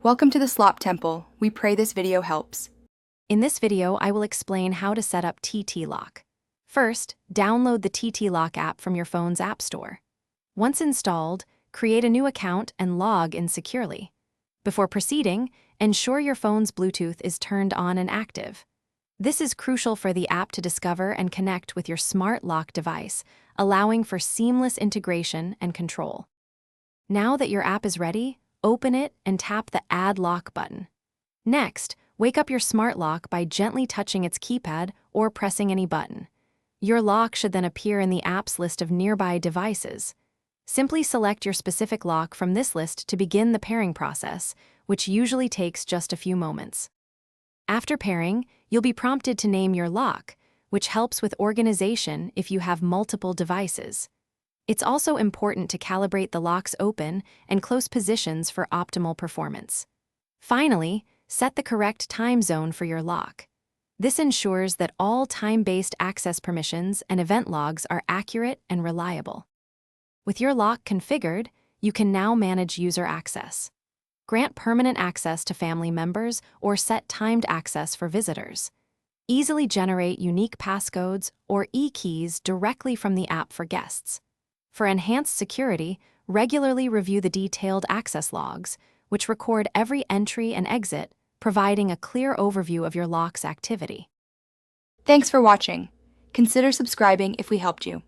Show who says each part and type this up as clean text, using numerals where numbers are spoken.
Speaker 1: Welcome to the Slop Temple. We pray this video helps.
Speaker 2: In this video, I will explain how to set up TTLock. First, download the TTLock app from your phone's app store. Once installed, create a new account and log in securely. Before proceeding, ensure your phone's Bluetooth is turned on and active. This is crucial for the app to discover and connect with your smart lock device, allowing for seamless integration and control. Now that your app is ready, open it and tap the Add Lock button. Next, wake up your smart lock by gently touching its keypad or pressing any button. Your lock should then appear in the app's list of nearby devices. Simply select your specific lock from this list to begin the pairing process, which usually takes just a few moments. After pairing, you'll be prompted to name your lock, which helps with organization if you have multiple devices. It's also important to calibrate the lock's open and close positions for optimal performance. Finally, set the correct time zone for your lock. This ensures that all time-based access permissions and event logs are accurate and reliable. With your lock configured, you can now manage user access. Grant permanent access to family members or set timed access for visitors. Easily generate unique passcodes or e-keys directly from the app for guests. For enhanced security, regularly review the detailed access logs, which record every entry and exit, providing a clear overview of your lock's activity.
Speaker 1: Thanks for watching. Consider subscribing if we helped you.